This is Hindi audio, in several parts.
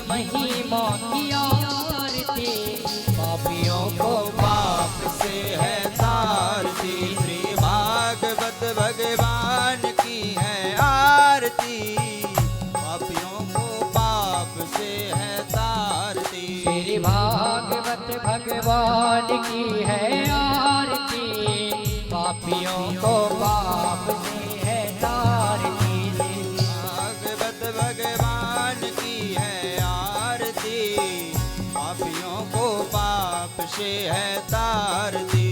महिमा की आरती, पापियों को पाप से है तारती। श्री भागवत भगवान की है आरती, पापियों को पाप से है तारती। श्री भागवत भगवान की है आरती, पापियों को पाप से है तारती। भागवत भगवान की है आरती, पापियों को पाप से है तारती।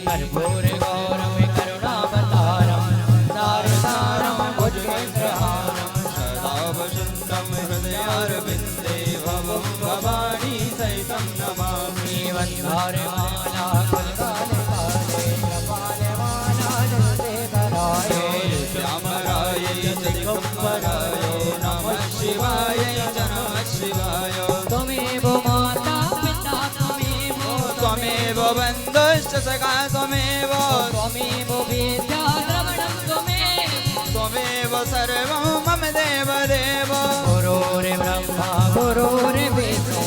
कर्पूर गौरम करुणावतारम सारसारम भुजगेन्द्रहारम सदा वसन्तं हृदयारविन्दे भवं भवानी सहितं नमामि। वन्दारमाला कुलकालकाले कृपालवाला जलदेवराय श्यामराय च दिगम्बराय नमः शिवाय च नमः शिवाय। त्वमेव माता पिता त्वमेव त्वमेव बन्धुश्च सखा त्वमेव, त्वमेव वेद्या द्रवणं त्वमेव त्वमेव सर्वं मम देवदेव। गुरुर्ब्रह्मा गुरुर्विष्णु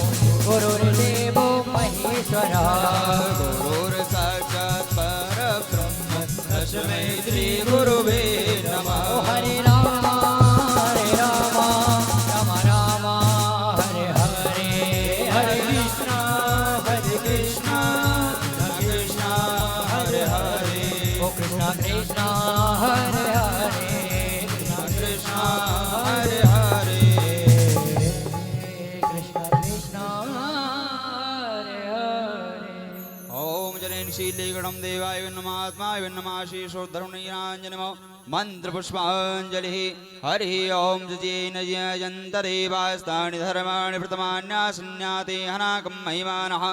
गुरुर्देवो महेश्वरः गुरुर्साक्षात् परब्रह्म तस्मै श्री गुरुवे नमः। हरे राम राम राम हरे हरे हरे कृष्ण कृष्ण हरे हरे, ओ कृष्ण कृष्ण हरे हरे कृष्ण हरे हरे। कृष्ण कृष्ण हरे हरे। ओम जनेनशीलीगणं देवाय नमात्माय नमः श्रीशोद्धरुणीराञ्जनमो मन्त्रपुष्पाञ्जलिः। हरिः ओम जजेन जयन्तदेवास्तानि धर्माणि प्रथमान्यासन्याते हनाकं महिमानः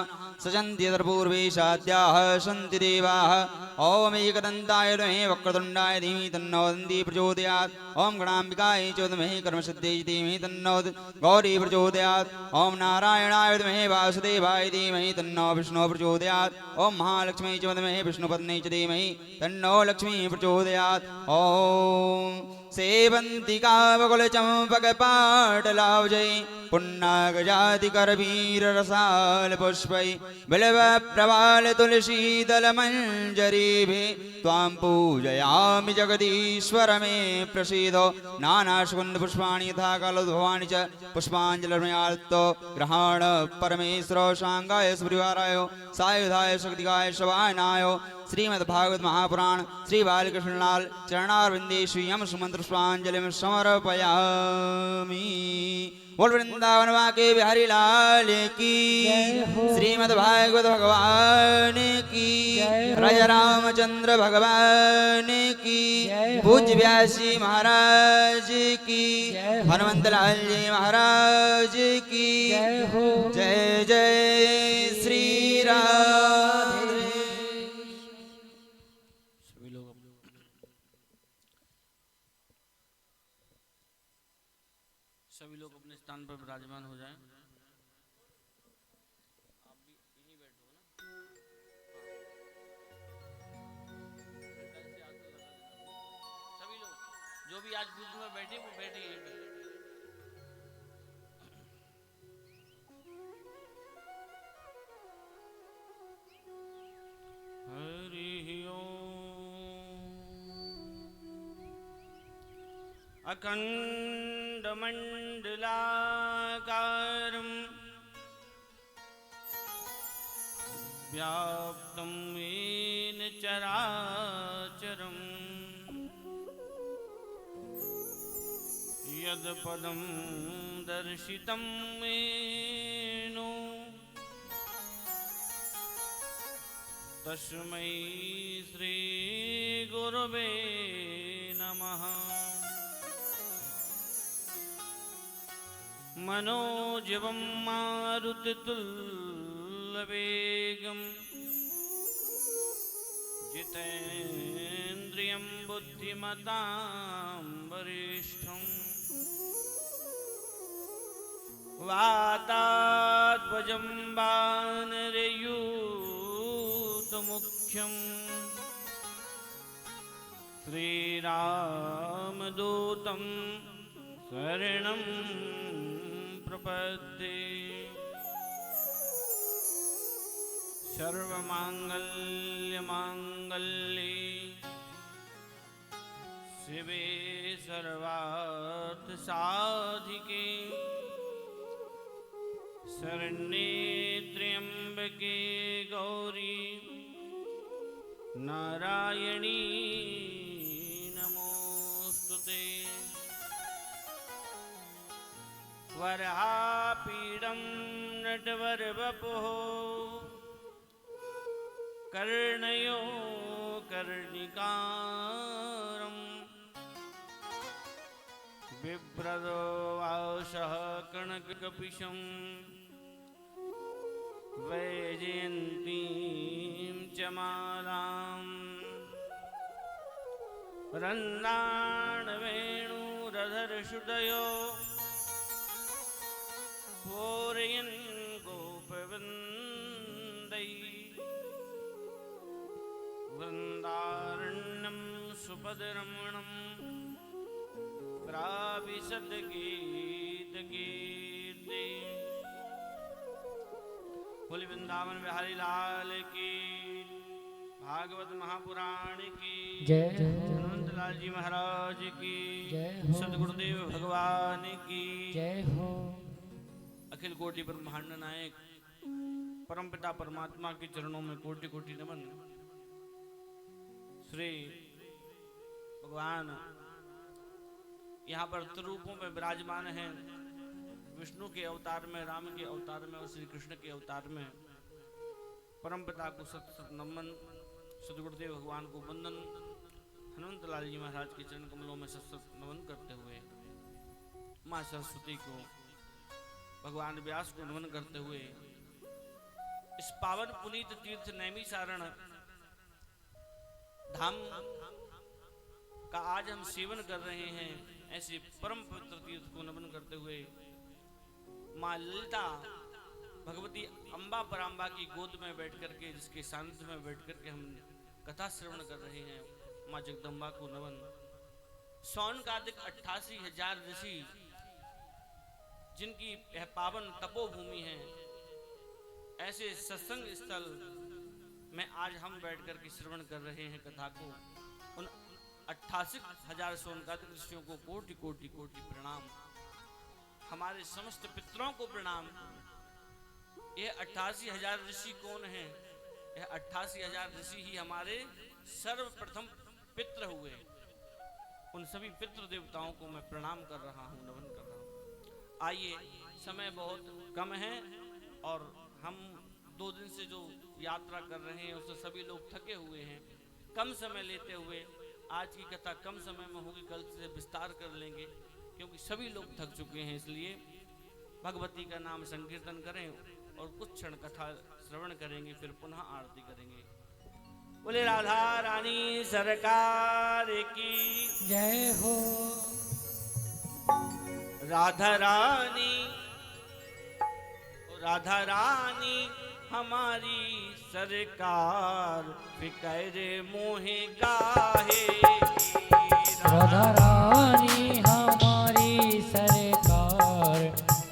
सजन्ति यदपूर्वेशाद्याः सन्ति देवाः। ओम एकदन्ताय विद्महे वक्रतुण्डाय धीमहि तन्नो दन्ती प्रचोदयात्। ओम गणाम्बिकायै च विद्महे कर्मसिद्ध्यै धीमहि तन्नो गौरी प्रचोदयात्। ओम नारायणाय विद्महे वासुदेवाय धीमहि तन्नो विष्णुः प्रचोदयात्। ओम महालक्ष्मी च विद्महे विष्णुपत्न्यै च धीमहि तन्नो लक्ष्मी प्रचोदयात्। ओम सेवन्तिकावकुलचम्पकपाटलाब्जै पुन्नागजातिकरवीररसालपुष्पै बिल्वप्रवालतुलसीदलमञ्जरीभिः त्वां पूजयामि जगदीश्वर मे प्रसीदो। नानासुगन्धपुष्पाणि यथा कालोद्भवानि च पुष्पाञ्जलिर्मयाल्तो ग्रहाण परमेश्वरो शाङ्गाय सुपरिवाराय सायुधाय शक्तिकाय शवायनाय। श्रीमद्भागवत महापुराण श्री बालकृष्णलाल चरणारविंदे श्रीयम सुमंत्र पुष्पांजलिं समर्पयामि। बोल वृंदावन के बिहारी लाल की, श्रीमद्भागवत भगवान की, राजा रामचंद्र भगवान की, पूज्य व्यासी महाराज की, हनुमंत लाल जी महाराज की जय जय श्री राम। सभी लोग अपने स्थान पर विराजमान हो जाएं। आप भी यहीं बैठो ना। सभी लोग जो भी आज बुद्ध में बैठे वो बैठे यहीं पे। हरि ओम। अखण्डमण्डलाकारं व्याप्तं येन चराचरं यत्पदं दर्शितं येन तस्मै श्रीगुरवे नमः। मनोजवं मारुतितुल्यवेगं जितेन्द्रियं बुद्धिमतां वरिष्ठं वातात्मजं वानरयूथमुख्यं श्रीरामदूतं शरणं प्रपद्ये सर्वमांगल्यमांगल्ये शिवे सर्वार्थसाधिके शरण्ये त्र्यंबके गौरी नारायणी नमोस्तुते। वरापीडं नटवरवपुः कर्णयो कर्णिकारम् बिभ्रदो वासः कनककपिशम् वैजयन्तीं च मालाम् रन्दाणवेणुरधरसुदयो पूरयन् गोपवृन्दै वृन्दारण्यं सुपदरमणम् प्राविशद्गीतगीते। बोले वृंदावन बिहारी लाल की, भागवत महापुराण की जय। अनंत लाल जी महाराज की जय हो। सदगुरुदेव भगवान की जय हो। अखिल कोटि ब्रह्मांड नायक परमपिता परमात्मा के चरणों में कोटि कोटि नमन। श्री भगवान यहाँ पर त्रिरूपों में विराजमान हैं। विष्णु के अवतार में, राम के अवतार में और श्री कृष्ण के अवतार में। परमपिता को सत सत नमन, सदगुरुदेव भगवान को वंदन, हनुमत लाल जी महाराज के चरण कमलों में सत सत नमन करते हुए माँ सरस्वती को, भगवान व्यास को नमन करते हुए इस पावन पुनीत तीर्थ नैमिषारण धाम का आज हम सेवन कर रहे हैं। ऐसे परम पवित्र तीर्थ को नमन करते हुए माँ ललिता भगवती अम्बा पराम्बा की गोद में बैठ करके, जिसके सानिध्य में बैठ करके हम कथा श्रवण कर रहे हैं, माँ जगदम्बा को नमन। सौन कार्तिक 88,000 ऋषि जिनकी यह पावन तपोभूमि है, ऐसे सत्संग स्थल में आज हम बैठ करके श्रवण कर रहे हैं कथा को। उन 88,000 सोनकादिक ऋषियों को कोटि कोटि कोटि प्रणाम। हमारे समस्त पितरों को प्रणाम। ये 88,000 ऋषि कौन हैं? यह 88,000 ऋषि ही हमारे सर्वप्रथम पितृ हुए। उन सभी पितृ देवताओं को मैं प्रणाम कर रहा हूँ, नमन कर रहा हूँ। आइए, समय बहुत कम है और हम 2 दिन से जो यात्रा कर रहे हैं उससे सभी लोग थके हुए हैं। कम समय लेते हुए आज की कथा कम समय में होगी, कल से विस्तार कर लेंगे क्योंकि सभी लोग थक चुके हैं। इसलिए भगवती का नाम संकीर्तन करें और कुछ क्षण कथा श्रवण करेंगे, फिर पुनः आरती करेंगे। बोले राधा रानी सरकार की जय हो। राधा रानी हमारी सरकार फिकर मोहे गाहे। राधा रानी हमारी सरकार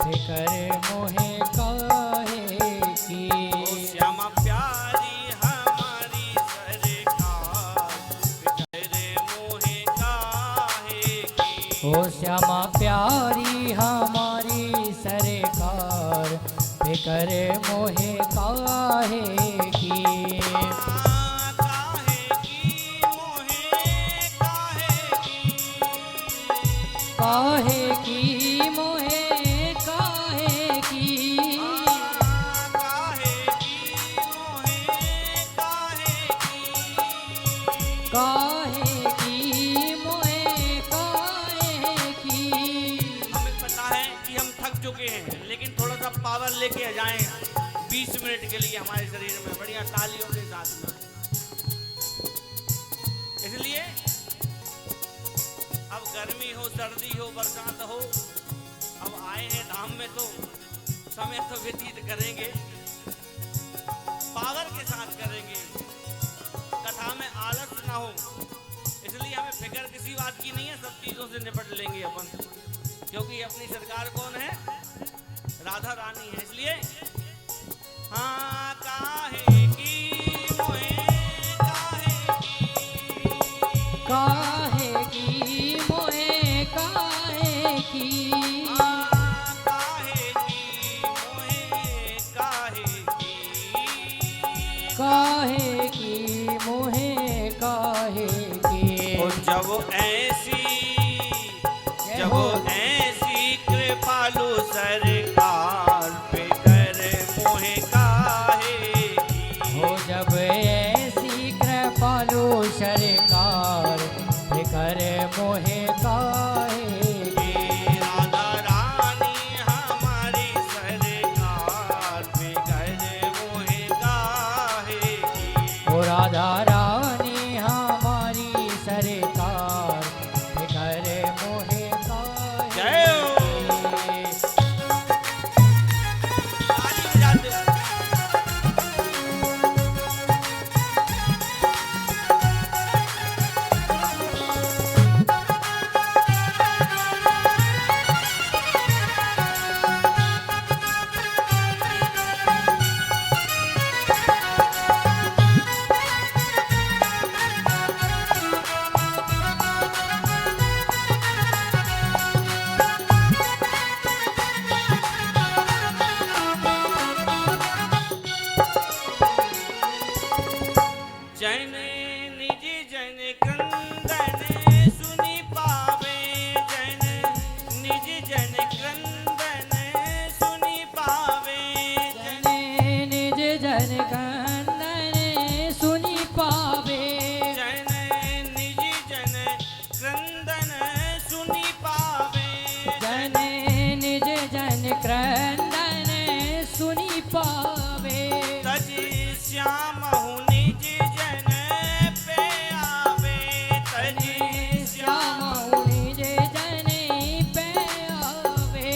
फिकर मोहे काहे की। ओ श्यामा प्यारी हमारी सरकार फिकर मोहे गाहे की। ओ श्यामा प्यारी हमारी सरकार फिकर मोहे काहे की। काहे की मोहे काहे की। काहे की मोहे काहे की। हमें पता है कि हम थक चुके हैं, लेकिन थोड़ा सा पावर लेके आ जाएं 20 मिनट के लिए हमारे शरीर में, बढ़िया तालियों के साथ में। इसलिए अब गर्मी हो, सर्दी हो, बरसात हो, अब आए हैं धाम में तो समय तो व्यतीत करेंगे, पावर के साथ करेंगे, कथा में आलस ना हो। इसलिए हमें फिक्र किसी बात की नहीं है, सब चीजों से निपट लेंगे अपन, क्योंकि अपनी सरकार कौन है? राधा रानी है, इसलिए हाँ काहे की मोहे काहे की मोहे काहे की काहे की मोहे काहे की मोहे काहे की। और जब ऐसी कृपालु सरकार पे कर मोहे काहे की। हो जब ऐसी कृपालु सरकार पे कर मोहे काहे की। राधा रानी हमारी सरकार पे कर मोहे काहे की। ओ राधा रानी हमारी सरकार पे कर मोहे काहे जय हो। की। ताली बजाते हो। जन निज जन क्रंदन सुनि पावे। जन निज जन क्रंदन सुनि पावे। जने निज जन कंदन सुनि पावे। जन निज जन क्रंदन सुनि पावे। जने निज जन क्रंदन सुनि पावे। तज श्याम हूँ निज जन पे आवे। तज श्याम श्याम निज जन पे आवे।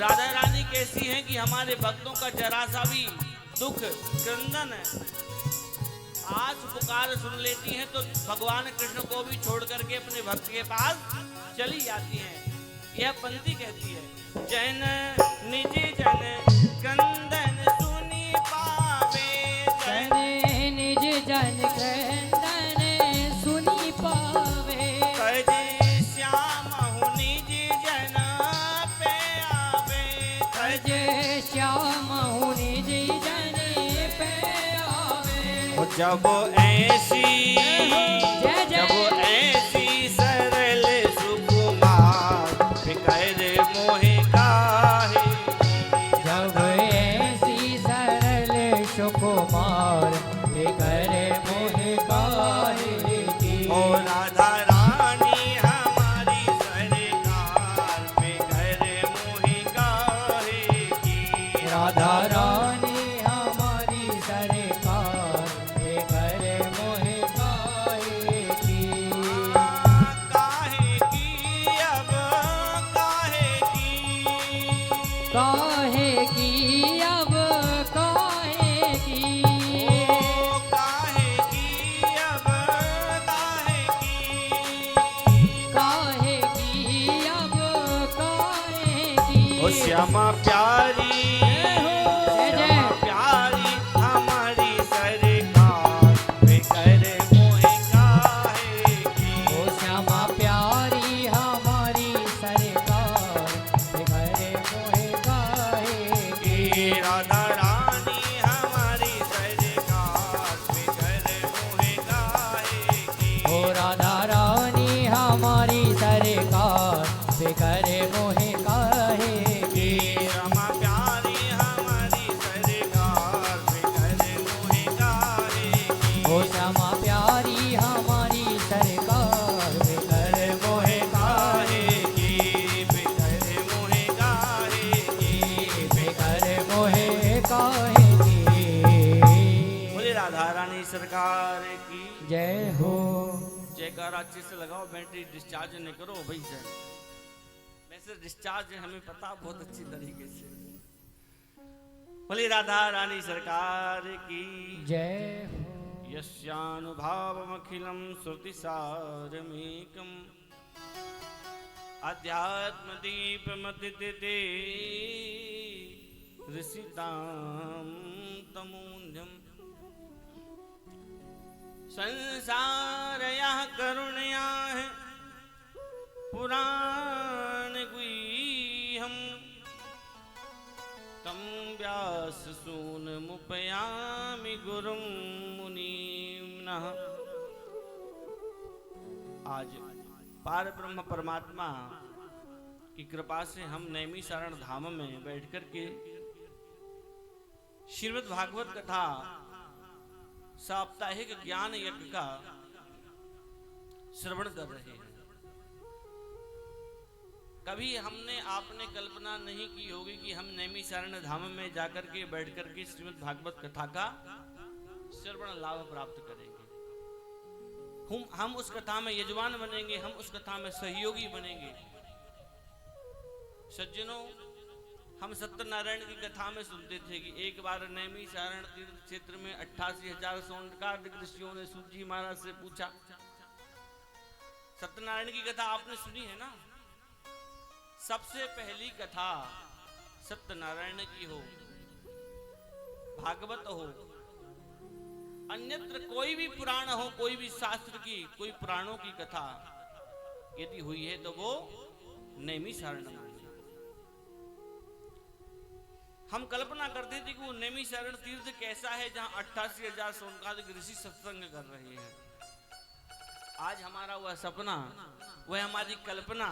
राधा रानी कैसी है कि हमारे भक्तों का जरा सा भी दुख क्रंदन आज पुकार सुन लेती हैं तो भगवान कृष्ण को भी छोड़ करके अपने भक्त के पास चली जाती हैं। यह पंक्ति कहती है जन निज जन क्रंदन सुनि पावे। जन जने निज जन क्रंदन सुनि पावे। तज श्याम हूँ निज जन पे आवे। तज श्याम निज जन पे आवे। जब ऐसी जय जय। जब ऐसी सरल सुकुमार फिकर मोहे काहे। जब ऐसी सरल सुकुमार फिकर मोहे काहे की। ओ राधा रानी हमारी सरकार फिकर मोहे काहे की। राधा रानी हमारी सरकार फिकर मोहे काहे की। काहे की अब काहे की। काहे की अब काहे की। ओ काहे की अब काहे की। काहे की अब काहे की। ओ श्यामा प्यारी जय जय। श्यामा प्यारी हमारी सरकार फिकर मोहे काहे की। ओ श्यामा प्यारी हमारी सरकार फिकर मोहे काहे की। राधा रानी हमारी सरकार फिकर मोहे काहे की। ओ राधा रानी हमारी सरकार फिकर मोहे काहे की। श्यामा प्यारी हमारी सरकार फिकर मोहे काहे की। ओ श्यामा प्यारी हमारी सरकार फिकर मोहे काहे की फिकर मोहे काहे की। फिकर मोहे काहे की। बोले राधा रानी सरकार की जय हो। जयकारा अच्छे से लगाओ। बैटरी डिस्चार्ज नहीं करो भाई सर। वैसे डिस्चार्ज हमें पता बहुत अच्छी तरीके से। बोले राधा रानी सरकार की जय हो। यस्यानुभावमखिलं श्रुतिसारमेकम् अध्यात्मदीपमतिते ऋषितां तमून्ध्यम् संसार यह करुणया है पुराण गुह्यम् तम व्यास सून मुपयामि गुरुं मुनीं नः। आज पार ब्रह्म परमात्मा की कृपा से हम नैमिषारण्य धाम में बैठ कर के श्रीमद् भागवत कथा साप्ताहिक ज्ञान यज्ञ का श्रवण कर रहे हैं। कभी हमने आपने कल्पना नहीं की होगी कि हम नैमिषारण्य धाम में जाकर के बैठ कर के श्रीमद् भागवत कथा का श्रवण लाभ प्राप्त करेंगे। हम उस कथा में यजमान बनेंगे, हम उस कथा में सहयोगी बनेंगे। सज्जनों, हम सत्यनारायण की कथा में सुनते थे कि एक बार नैमिषारण्य तीर्थ क्षेत्र में 88,000 सोनकादिक ऋषियों ने सूत जी महाराज से पूछा। सत्यनारायण की कथा आपने सुनी है ना? सबसे पहली कथा सत्यनारायण की हो, भागवत हो, अन्यत्र कोई भी पुराण हो, कोई भी शास्त्र की, कोई पुराणों की कथा यदि हुई है तो वो नैमिषारण्य में। हम कल्पना करते थे कि वो नैमिषारण्य तीर्थ कैसा है जहां 88,000 सोनकादिक ऋषि सत्संग कर रहे हैं। आज हमारा वह सपना, वह हमारी कल्पना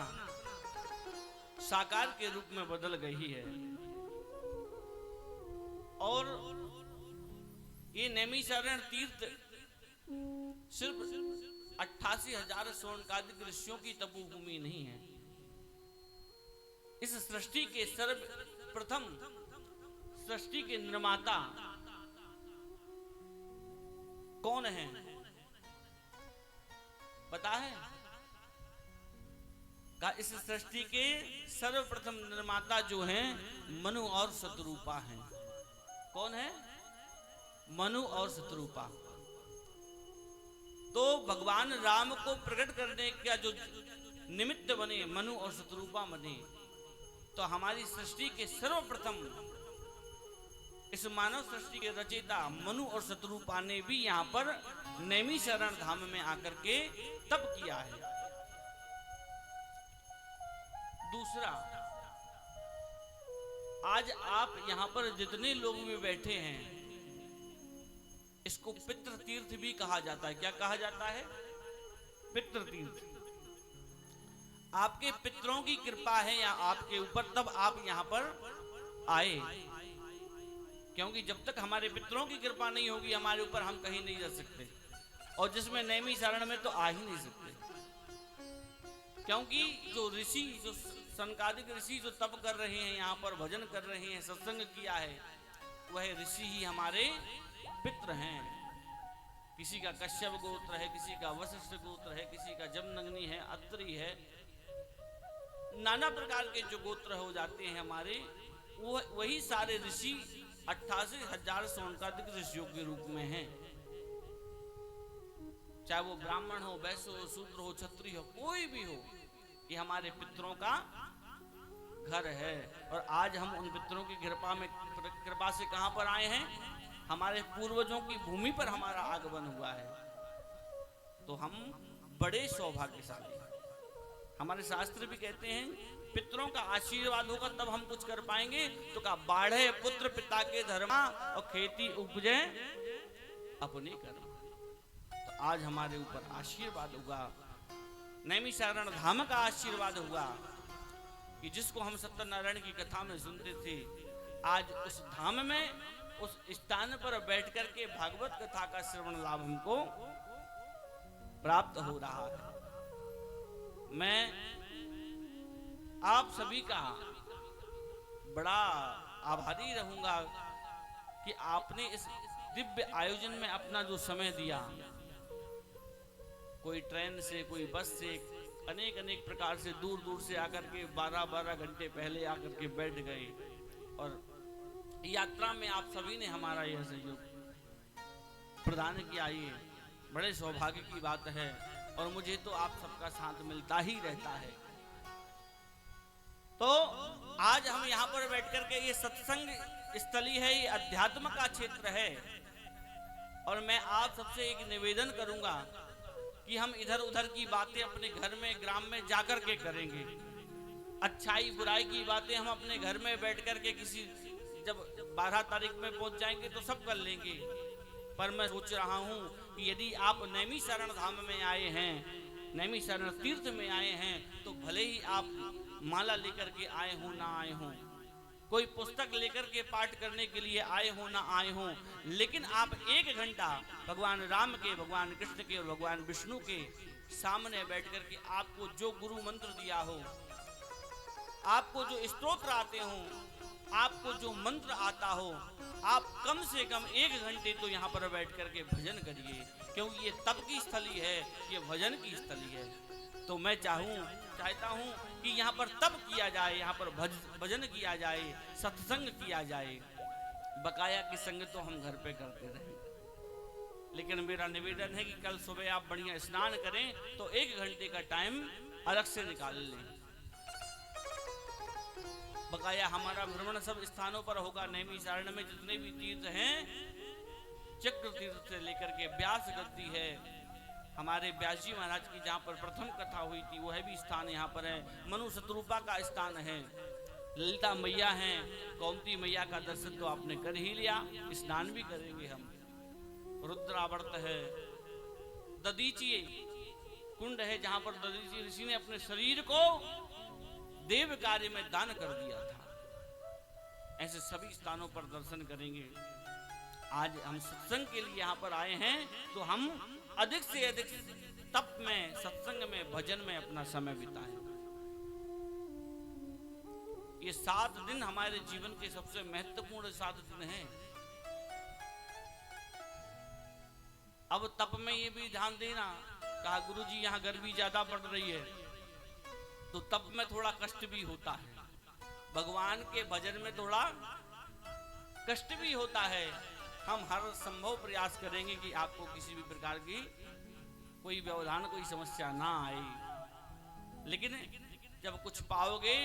साकार के रूप में बदल गई है। और ये नैमिषारण्य तीर्थ सिर्फ 88,000 सोनकादिक ऋषियों की तपोभूमि नहीं है। इस सृष्टि के सर्वप्रथम सृष्टि के निर्माता कौन है पता है? का इस सृष्टि के सर्वप्रथम निर्माता जो हैं मनु और शतरूपा हैं। कौन है? मनु और शतरूपा। तो भगवान राम को प्रकट करने का जो निमित्त बने मनु और शतरूपा बने, तो हमारी सृष्टि के सर्वप्रथम इस मानव सृष्टि के रचयिता मनु और शतरूपा ने भी यहाँ पर नैमिषारण्य धाम में आकर के तप किया है। दूसरा, आज आप यहाँ पर जितने लोग भी बैठे हैं, इसको पितृ तीर्थ भी कहा जाता है। क्या कहा जाता है? पितृ तीर्थ। आपके पितरों की कृपा है या आपके ऊपर, तब आप यहाँ पर आए। क्योंकि जब तक हमारे पितरों की कृपा नहीं होगी हमारे ऊपर, हम कहीं नहीं जा सकते। और जिसमें नैमिषारण्य में तो आ ही नहीं सकते, क्योंकि जो ऋषि, जो सनकादिक ऋषि जो तप कर रहे हैं, यहाँ पर भजन कर रहे हैं, सत्संग किया है, वह ऋषि ही हमारे पितृ हैं। किसी का कश्यप गोत्र है, किसी का वशिष्ठ गोत्र है, किसी का जमदग्नि है, अत्रि है, नाना प्रकार के जो गोत्र हो जाते हैं हमारे, वही सारे ऋषि 88,000 सोनकादिक ऋषियों के रूप में हैं। चाहे वो ब्राह्मण हो, वैश्य हो, शूद्र हो, क्षत्रिय हो, कोई भी हो, ये हमारे पितरों का घर है। और आज हम उन पितरों की कृपा से कहां पर आए हैं? हमारे पूर्वजों की भूमि पर हमारा आगमन हुआ है। तो हम बड़े सौभाग्यशाली। हमारे शास्त्र भी कहते हैं पितरों का आशीर्वाद होगा तब हम कुछ कर पाएंगे। तो कहा, बाढ़े पुत्र पिता के धर्मा और खेती उपजे अपने कर्म। तो आज हमारे ऊपर आशीर्वाद होगा, नैमिषारण्य धाम का आशीर्वाद होगा कि जिसको हम सत्यनारायण की कथा में सुनते थे, आज उस धाम में, उस स्थान पर बैठ करके भागवत कथा का श्रवण लाभ हमको प्राप्त हो रहा है। मैं आप सभी का बड़ा आभारी रहूंगा कि आपने इस दिव्य आयोजन में अपना जो समय दिया। कोई ट्रेन से, कोई बस से, अनेक प्रकार से दूर दूर से आकर के 12 घंटे पहले आकर के बैठ गए। और यात्रा में आप सभी ने हमारा यह सहयोग प्रदान किया। ये बड़े सौभाग्य की बात है और मुझे तो आप सबका साथ मिलता ही रहता है। तो आज हम यहाँ पर बैठ कर के ये सत्संग स्थली है, ये अध्यात्म का क्षेत्र है। और मैं आप सबसे एक निवेदन करूंगा कि हम इधर उधर की बातें अपने घर में ग्राम में जाकर के करेंगे। अच्छाई बुराई की बातें हम अपने घर में बैठ कर के किसी जब 12 तारीख में पहुंच जाएंगे तो सब कर लेंगे। पर मैं सोच रहा हूं कि यदि आप नैमी शरण धाम में आए हैं, नैमी शरण तीर्थ में आए हैं, तो भले ही आप माला लेकर के आए हो ना आए हो, कोई पुस्तक लेकर के पाठ करने के लिए आए हो ना आए हो, लेकिन आप 1 घंटा भगवान राम के, भगवान कृष्ण के और भगवान विष्णु के सामने बैठ कर के आपको जो गुरु मंत्र दिया हो, आपको जो स्तोत्र आते हो, आपको जो मंत्र आता हो, आप कम से कम 1 घंटे तो यहाँ पर बैठ कर के भजन करिए, क्योंकि ये तप की स्थली है, ये भजन की स्थली है। तो मैं चाहता हूँ कि यहाँ पर तप किया जाए, यहाँ पर भजन किया जाए, सत्संग किया जाए। बकाया की संग तो हम घर पे करते रहे, लेकिन मेरा निवेदन है कि कल सुबह आप बढ़िया स्नान करें तो 1 घंटे का टाइम अलग से निकाल लें। बकाया हमारा भ्रमण सब स्थानों पर होगा। नैमी शरण में जितने भी तीर्थ हैं, चक्र तीर्थ से लेकर के व्यास गद्दी है, हमारे व्यास जी महाराज की जहाँ पर प्रथम कथा हुई थी वह भी स्थान यहाँ पर है। मनु शतरूपा का स्थान है, ललिता मैया हैं, गोमती मैया का दर्शन तो आपने कर ही लिया, स्नान भी करेंगे हम। रुद्रावर्त है, दधीची कुंड है जहाँ पर दधीची ऋषि ने अपने शरीर को देव कार्य में दान कर दिया था। ऐसे सभी स्थानों पर दर्शन करेंगे। आज हम सत्संग के लिए यहाँ पर आए हैं, तो हम अधिक से अधिक तप में, सत्संग में, भजन में अपना समय बिताएं। ये 7 दिन हमारे जीवन के सबसे महत्वपूर्ण 7 दिन हैं। अब तप में ये भी ध्यान देना, कहा गुरुजी यहाँ गर्मी ज्यादा पड़ रही है, तो तप में थोड़ा कष्ट भी होता है, भगवान के भजन में थोड़ा कष्ट भी होता है। हम हर संभव प्रयास करेंगे कि आपको किसी भी प्रकार की कोई व्यवधान, कोई समस्या ना आए। लेकिन जब कुछ पाओगे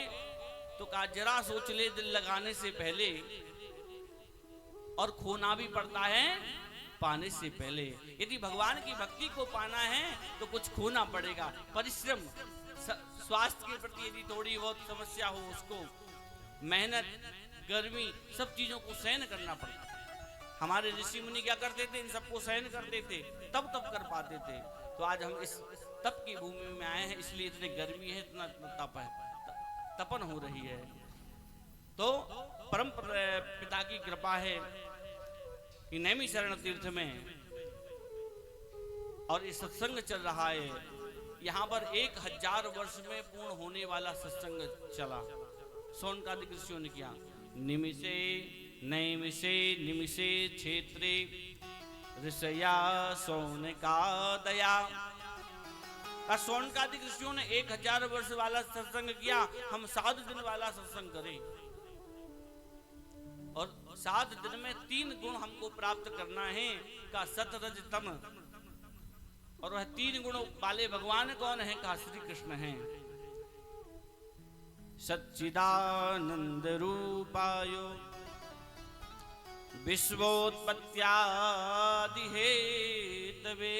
तो कहा जरा सोच ले दिल लगाने से पहले, और खोना भी पड़ता है पाने से पहले। यदि भगवान की भक्ति को पाना है तो कुछ खोना पड़ेगा। परिश्रम, स्वास्थ्य के प्रति यदि थोड़ी बहुत समस्या हो, उसको मेहनत, गर्मी, सब चीजों को सहन करना पड़ता है। हमारे ऋषि मुनि क्या करते थे? इन सबको सहन करते थे, तब कर पाते थे। तो आज हम इस तप की भूमि में आए हैं, इसलिए इतनी गर्मी है, इतना तप है, तपन हो रही है। तो परम पिता की कृपा है कि नैमी शरण तीर्थ में और ये सत्संग चल रहा है। यहाँ पर 1000 वर्ष में पूर्ण होने वाला सत्संग चला। सोनकादिक ऋषियों ने किया। निमिषे नैमिषे निमिषे क्षेत्रे ऋषया सोनकादया। सोनकादिक ऋषियों ने 1000 वर्ष वाला सत्संग किया, हम 7 दिन वाला सत्संग करें। और 7 दिन में 3 गुण हमको प्राप्त करना है, का सत रज तम। और वह 3 गुणों वाले भगवान कौन है? कहा श्री कृष्ण हैं। सच्चिदानंद रूपायो विश्वोत्पत्त्यादि हेतवे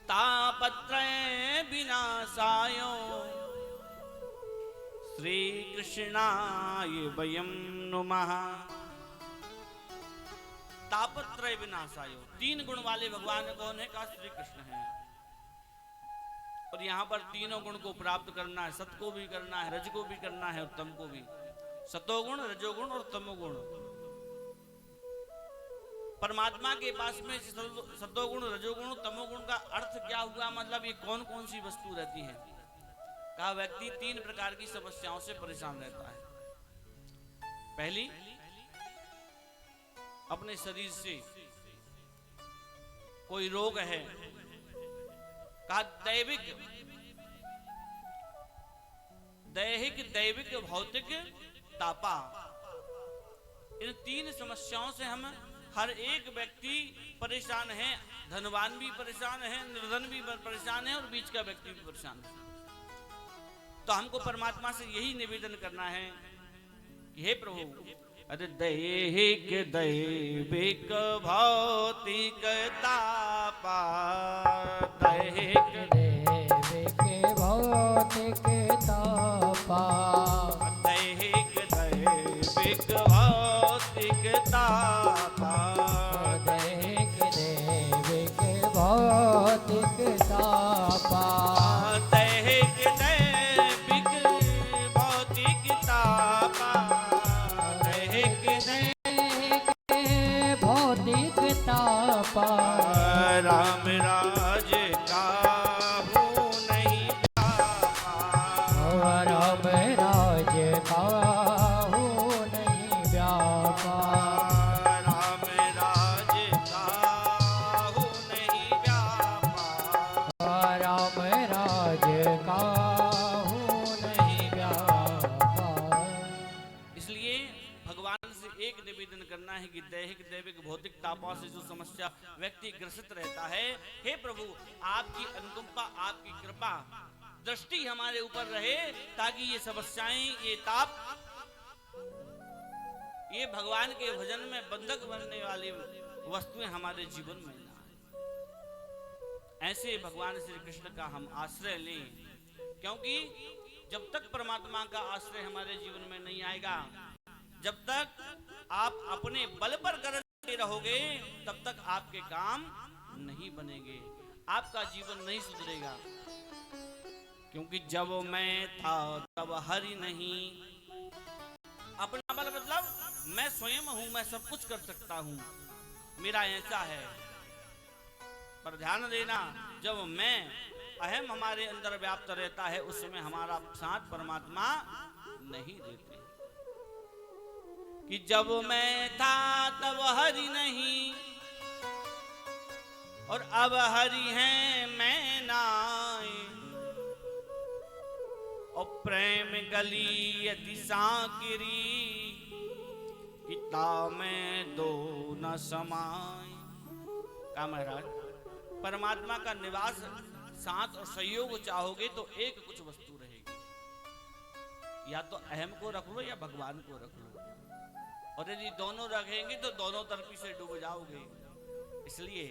तापत्रय विनाशायो श्री कृष्णाय वयं नुमः। तापत्रय विनाशायो, 3 गुण वाले भगवान कौन है? कहा श्री कृष्ण है। और यहाँ पर तीनों गुण को प्राप्त करना है, सत को भी करना है, रज को भी करना है और तम को भी। सतोगुण, रजोगुण और तमोगुण। परमात्मा के पास में सतोगुण, रजोगुण, तमोगुण का अर्थ क्या हुआ? मतलब ये कौन कौन सी वस्तु रहती है? कहा व्यक्ति 3 प्रकार की समस्याओं से परेशान रहता है। पहली, अपने शरीर से कोई रोग है। कहा दैहिक, दैविक, भौतिक, तापा। इन 3 समस्याओं से हम हर एक व्यक्ति परेशान है। धनवान भी परेशान है, निर्धन भी परेशान है और बीच का व्यक्ति भी परेशान है। तो हमको परमात्मा से यही निवेदन करना है, कि हे प्रभु, अरे दैहिक दैविक भौतिक तापा, दैहिक दैविक भौतिक तापा, दैहिक दैविक भौतिक तापा, दैहिक दैविक भौतिक तापा, दैहिक दैविक भौतिक तापा, दैहिक दैहिक भौतिक तापा, राम राज काहू नहीं व्यापा, राम राज काहू नहीं व्यापा, राम राज काहू नहीं व्यापा, राम राज काहू नहीं व्यापा। इसलिए भगवान से एक निवेदन करना है कि दैहिक दैविक भौतिक तापों से जो समस्या व्यक्ति ग्रसित रहता है, हे प्रभु आपकी अनुकंपा, आपकी कृपा दृष्टि हमारे ऊपर रहे, ताकि ये समस्याएं, ये ताप, ये भगवान के भजन में बंधक बनने वाली वस्तुएं हमारे जीवन में ना आए। ऐसे भगवान श्री कृष्ण का हम आश्रय लें, क्योंकि जब तक परमात्मा का आश्रय हमारे जीवन में नहीं आएगा, जब तक आप अपने बल पर करते रहोगे, तब तक आपके काम नहीं बनेंगे, आपका जीवन नहीं सुधरेगा। क्योंकि जब मैं था तब हरि नहीं, अपना बल मतलब मैं स्वयं हूं, मैं सब कुछ कर सकता हूं, मेरा ऐसा है। पर ध्यान देना, जब मैं अहम हमारे अंदर व्याप्त रहता है, उस समय हमारा साथ परमात्मा नहीं देते। कि जब मैं था तब हरि नहीं, और अब हरि है मैं नाय, और प्रेम गली यदि सांकिरी, किता में दो न समाय। का महाराज, परमात्मा का निवास, साथ और सहयोग चाहोगे तो एक कुछ वस्तु रहेगी, या तो अहम को रख लो या भगवान को रख लो, और यदि दोनों रखेंगे तो दोनों तरफी से डूब जाओगे। इसलिए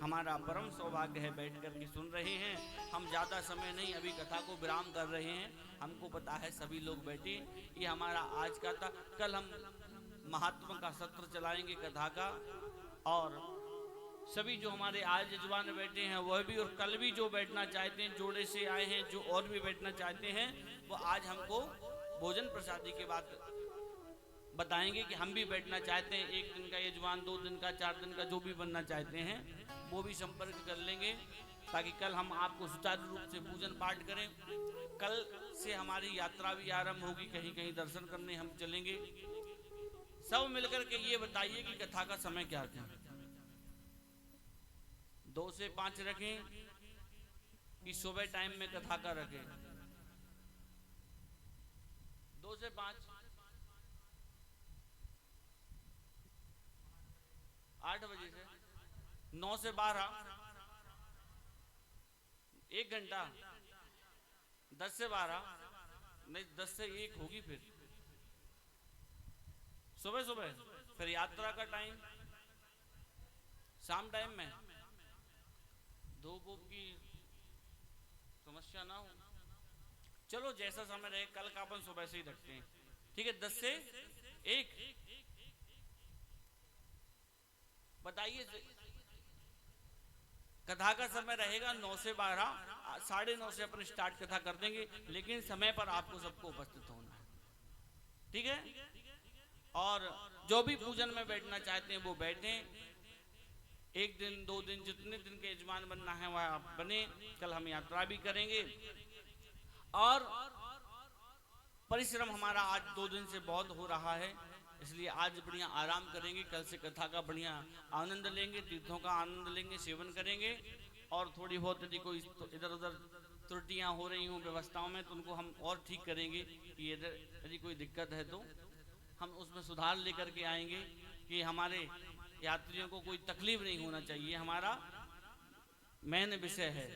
हमारा परम सौभाग्य है बैठ कर के सुन रहे हैं। हम ज्यादा समय नहीं, अभी कथा को विराम कर रहे हैं। हमको पता है सभी लोग बैठे, ये हमारा आज का था। कल हम महात्मा का सत्र चलाएंगे कथा का, और सभी जो हमारे आज यजमान बैठे हैं वह भी, और कल भी जो बैठना चाहते हैं, जोड़े से आए हैं जो और भी बैठना चाहते हैं, वो आज हमको भोजन प्रसादी के बाद बताएंगे कि हम भी बैठना चाहते हैं। एक दिन का यजमान, 2 दिन का, 4 दिन का, जो भी बनना चाहते हैं वो भी संपर्क कर लेंगे, ताकि कल हम आपको सुचारू रूप से पूजन पाठ करें। कल से हमारी यात्रा भी आरंभ होगी, कहीं कहीं दर्शन करने हम चलेंगे। सब मिलकर के ये बताइए कि कथा का समय क्या है, 2 से 5 रखें कि सुबह टाइम में कथा का रखें? 2 से 5, 8 बजे से 9 से 12, 1 घंटा, 10 से 12 नहीं, 10 से 1 होगी, फिर सुबह सुबह, फिर यात्रा का टाइम शाम टाइम में, धूप की समस्या ना हो। चलो जैसा समय रहे, कल का अपन सुबह से ही रखते हैं, ठीक है? 10 से 1 बताइए। कथा का समय रहेगा 9 से 12, 9:30 से अपन स्टार्ट कथा कर देंगे, लेकिन समय पर आपको सबको उपस्थित होना है, ठीक है? और जो भी पूजन में बैठना चाहते हैं वो बैठें। 1 दिन 2 दिन जितने दिन के यजमान बनना है वह आप बने। कल हम यात्रा भी करेंगे, और परिश्रम हमारा आज 2 दिन से बहुत हो रहा है, इसलिए आज बढ़िया आराम करेंगे। कल से कथा का बढ़िया आनंद लेंगे, तीर्थों का आनंद लेंगे, सेवन करेंगे। और थोड़ी बहुत यदि कोई इधर उधर त्रुटियां हो रही हों व्यवस्थाओं में, तो उनको हम और ठीक करेंगे कि इधर यदि कोई दिक्कत है तो हम उसमें सुधार लेकर के आएंगे, कि हमारे यात्रियों को कोई तकलीफ नहीं होना चाहिए, हमारा मेन विषय है,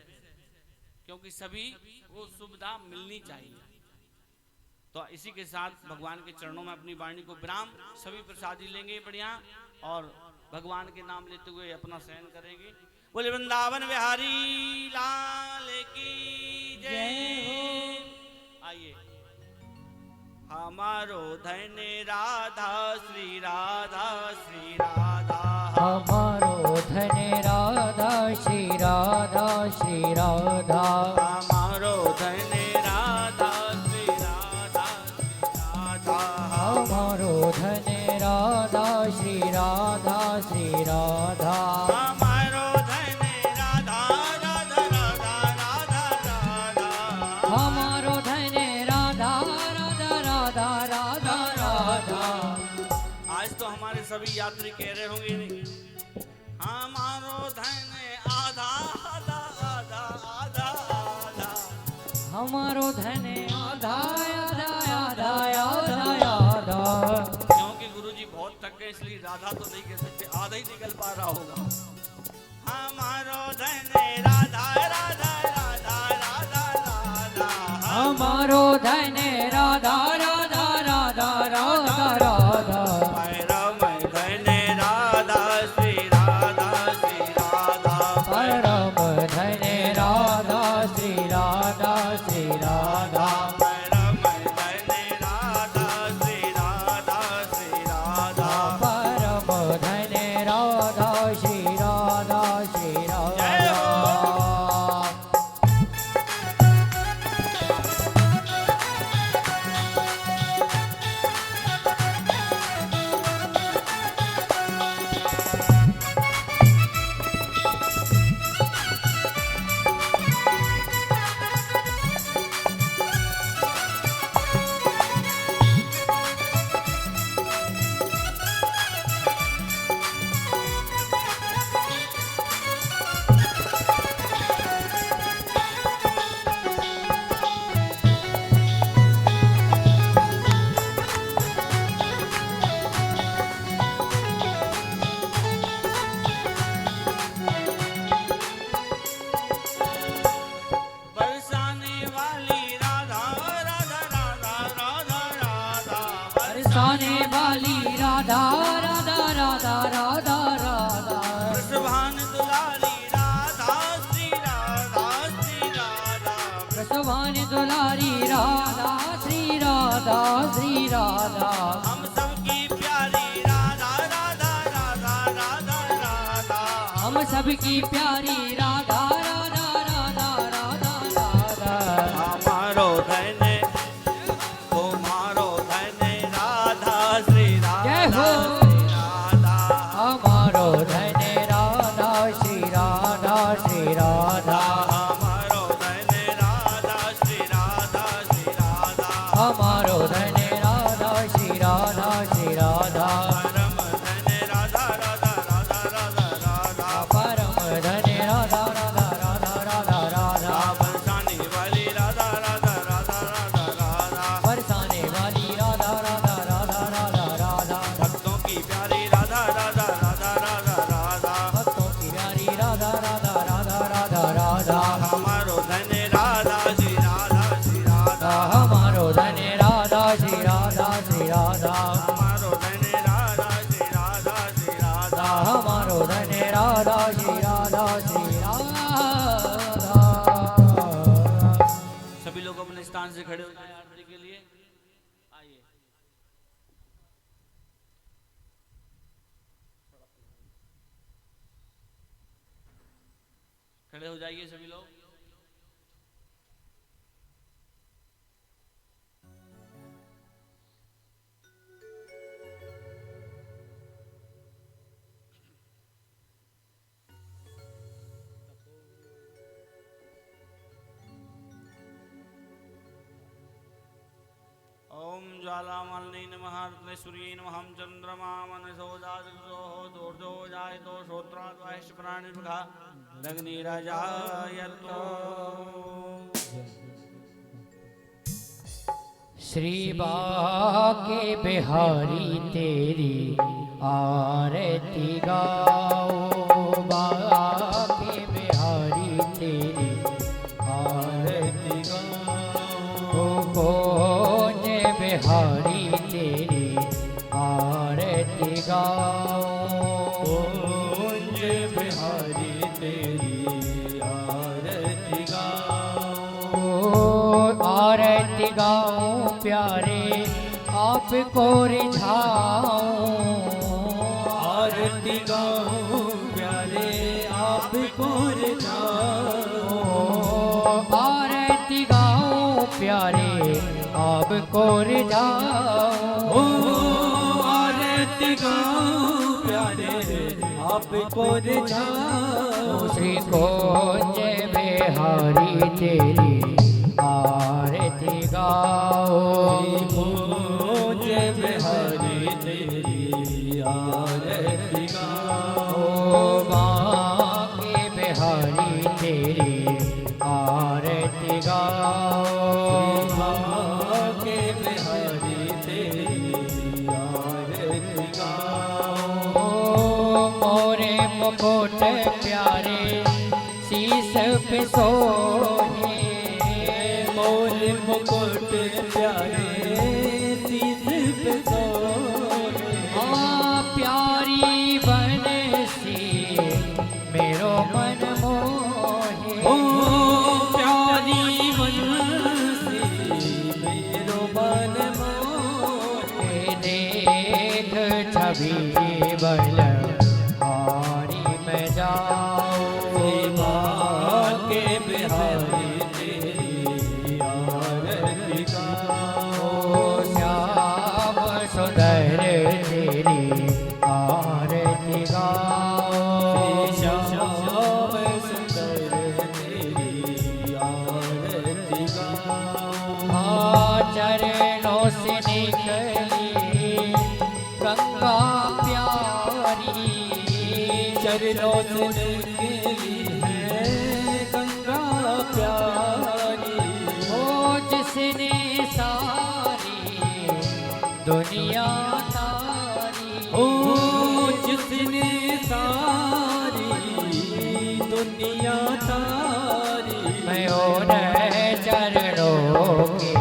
क्योंकि सभी को सुविधा मिलनी चाहिए। तो इसी के साथ भगवान के चरणों में अपनी वाणी को विराम, सभी प्रसादी लेंगे बढ़िया और भगवान के नाम लेते हुए अपना शयन करेंगे। बोले वृंदावन बिहारी लाल की जय। आइए। हमारो धन राधा श्री राधा श्री राधा, हमारो धन राधा श्री राधा श्री राधा, हमारो धन राधा श्री राधा श्री राधा, हमारो धन राधा श्री राधा श्री राधा, हमारो धन राधा राधा राधा राधा राधा, हमारो धन राधा राधा राधा राधा राधा। आज तो हमारे सभी यात्री कह रहे होंगे नहीं, हमारो धन आधा आधा आधा आधा आधा, हमारो धन आधा आधा आधा आधा आधा। क्योंकि गुरुजी बहुत थक गए इसलिए राधा तो नहीं कह सकते, आधा ही निकल पा रहा होगा। हमारो धन राधा राधा राधा राधा राधा, हमारो धन राधा राधा राधा राधा राधा, परम धन राधा श्री राधा श्री राधा, परम धन राधा श्री राधा श्री राधा, परम धन राधा श्री राधा श्री राधा, परम धन राधा श्री राधा श्री राधा। बरसाने वाली राधा राधा राधा राधा राधा, बरसाने वाली राधा राधा राधा राधा राधा, वृषभान दुलारी राधा श्री राधा श्री राधा, प्रसवान दुलारी राधा श्री राधा श्री राधा, हम सबकी प्यारी राधा राधा राधा राधा राधा, हम सबकी प्यारी राधा राधा राधा राधा राधा। हमारो धन तुम्हारो धन राधा श्री जय राधा हो। श्री राधा, हमारो धन राधा श्री राधा श्री राधा, हमारो धन राधा श्री राधा श्री राधा, हमारो धन राधा श्री राधा श्री राधा, परम धन राधा राधा राधा राधा राधा, परम धन राधा राधा राधा राधा राधा, बरसाने वाली राधा राधा राधा राधा राधा, बरसाने वाली राधा राधा राधा राधा राधा, भक्तों की प्यारी राधा राधा राधा राधा राधा, भक्तों की प्यारी राधा राधा राधा राधा राधा, हमारो धन राधा श्री राधा श्री राधा, हमारो धन राधा श्री राधा श्री राधा, हमारो धन राधा श्री राधा श्री राधा, हमारो धन राधा श्री राधा श्री राधा। सभी लोग अपने स्थान से खड़े हो जाए आरती के लिए। आइए। खड़े हो जाइए सभी लोग। ओम ज्वालामालिनी नमः रत्नेश्वर्यै नमः चंद्रमा मनसो जातसो दोर्जो जायतो श्रोत्राद्वाहिष्ठ प्राणिर्भगा अग्निराजायतो। श्री बाके बिहारी तेरी आरती गाओ, बाके बिहारी तेरी आरती गाओ, कौन जय बिहारी तेरी आरती गाओ। आरती गाऊं प्यारे आपको रिझाऊं। आरती गाऊं प्यारे आपको रिझाऊं। आरती गाऊं प्यारे आपको रिझाऊं। आरती गाऊं प्यारे आपको रिझाऊं। श्री कुंज बिहारी तेरी आरती गाओ। जय बिहारी तेरी आरती गाओ। बांके बिहारी तेरी आरती गाओ। बांके बिहारी तेरी आरती गाओ। मोरे मुकुट प्यारे शीस पे सोहे। मोरे मुकुट प्यारे शीस पे सोहे। प्यारी बनसी मेरो मन मोहे। प्यारी बनसी मेरो मन मोहे। देख छवि बल हारी में जाओ। के बिहारी तेरी आरती गाओ। श्याम सुंदर तेरी आरती गाओ। श्याम सुंदर तेरी आरती गाओ। चरणों से निकली गंगा प्यारी। चरणों से निकली है गंगा प्यारी। ओ जिसने सारी दुनिया तारी। ओ जिसने सारी दुनिया तारी। मैं उन चरणों के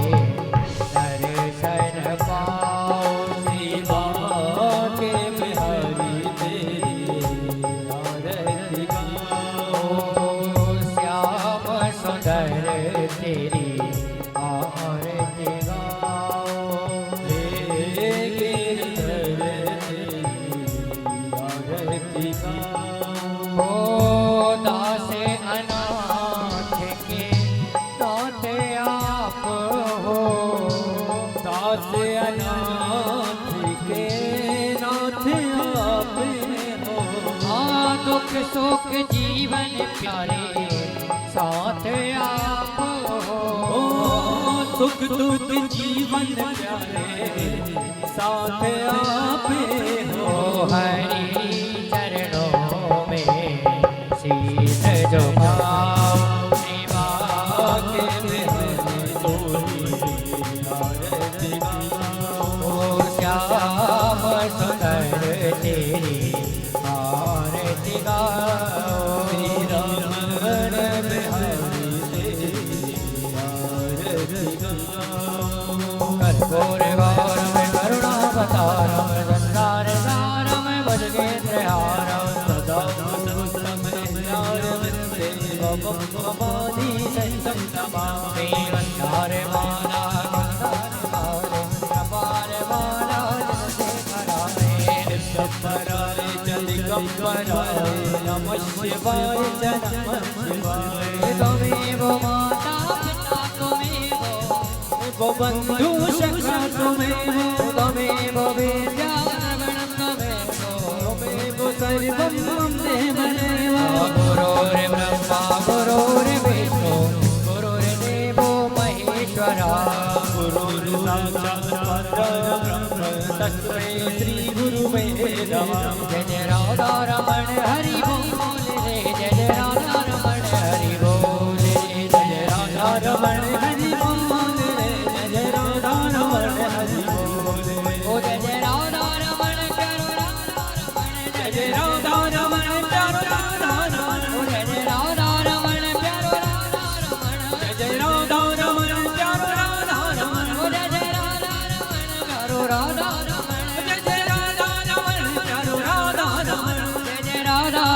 दर्शन पाऊं। शिवा के बिहारी तेरी आरती गाओ। श्याम सुंदर तेरी आरती गाओ। गिरधर तेरी आरती गाओ। ओ दास अनाथ के नाथ आप हो। दास अनाथ के नाथ आप हो। दुख सुख जीवन प्यारे साथ आप हो। सुख दुख जीवन प्यारे साथ आप हो। हरि चरणों में शीश झुकाओ। शिवा के बिहारी तेरी आरती गाओ। श्याम सुंदर तेरी आरती गाओ। रमण बिहारी तेरी आरती गाओ। कर्पूर गौरव करुणावतारम संसार सारम भजगेन्द्र हारम। सदा नमस्ते भवानी संतम नमामि। वंदार माला कपार माला जैसे करारे। गप्परारे चल गप्परारे नमः शिवाय नमः शिवाय। त्वमेव माता पिता त्वमेव वो बंधु सखा त्वमेव। त्वमेव विद्यारमणं त्वमेव सर्वं देवदेव। गुरुर्ब्रह्मा गुरुर्विष्णु गुरुर्देवो महेश्वरा। गुरुर्साक्षात् परब्रह्म तस्मै श्री गुरुवे नमः। जय जय राधा रमण हरि बोल रे। जय जय राधा रमण हरि बोल रे। जय जय राधा रमण हरि बोल रे। जय राधा रमण हरि बोल रे। ओ जय जय राधा रमण करो राधा रमण। जय राधा रमण प्यारो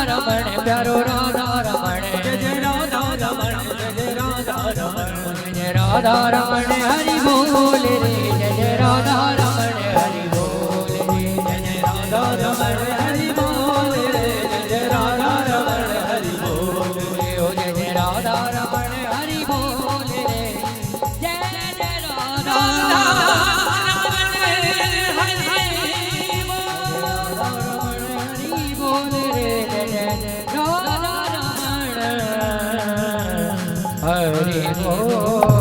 रमण प्यारो राधा रमण जय जय राधा रमण जय जय राधा रमण जय राधा रमण हरि बोल रे जय जय राधा रमण हरि बोल रे जय जय राधा रमण हरि बोल रे जय जय राधा रमण हरि बोल रे ओ जय जय राधा रमण हरि बोल रे जय जय राधा रमण हरि बोल रे जय जय राधा रमण हरि बोल रे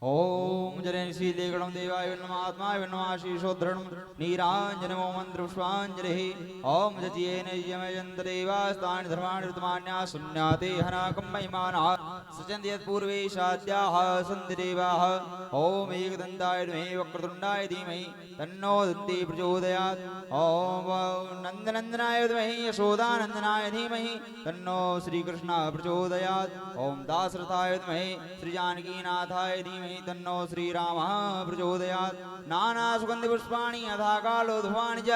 ओम जरेण शीलेगणं देवाय नमः आत्माय नमः शीशोद्धरणं नीराञ्जनमो मन्त्रपुष्पाञ्जलिः ओम जज्येन यमयन्तदेवास्तानि धर्माणि ऋतमान्या शून्याते हनाकं महिमानः सचन्ति यत्पूर्वेशाद्याः सन्ति देवाः ओम एकदन्ताय विद्महे वक्रतुण्डाय धीमहि तन्नो दन्ति प्रचोदयात् ओम नन्दनन्दनाय विद्महे यशोदानन्दनाय धीमहि तन्नो श्रीकृष्णः प्रचोदयात् ओम दासरथाय विद्महे श्रीजानकीनाथाय धीमहि तन्नो श्रीरामः प्रचोदयात् नानासुगन्धिपुष्पाणि यथा कालोद्भवानि च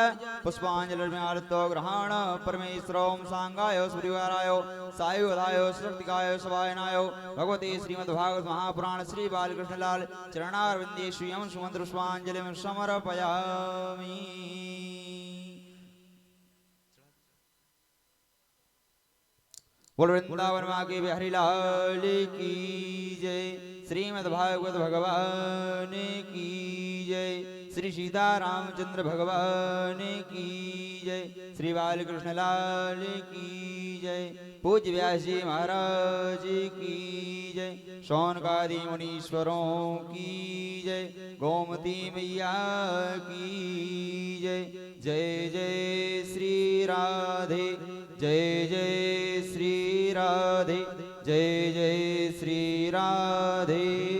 पुष्पाञ्जलिर्म्यालत्तो ग्रहाण परमेश्वरों सांगाय सुरिवाराय सायुधाय शक्तिकाय सवायनाय भगवते श्रीमद्भागवत महापुराण श्री बालकृष्णलाल चरणारविन्दे श्रियं सुमन्त्रपुष्पाञ्जलिं समर्पयामि। बोल वृंदावन माँ के बिहारी लाल की जय। श्रीमद् भागवत भगवान की जय। श्री सीता रामचंद्र भगवान की जय। श्री बालकृष्ण लाल की जय। पूज्य व्यास जी महाराज की जय। शौनकादि मुनीश्वरों की जय। गोमती मैया की जय। जय जय श्री राधे जय जय श्री राधे जय जय श्री राधे।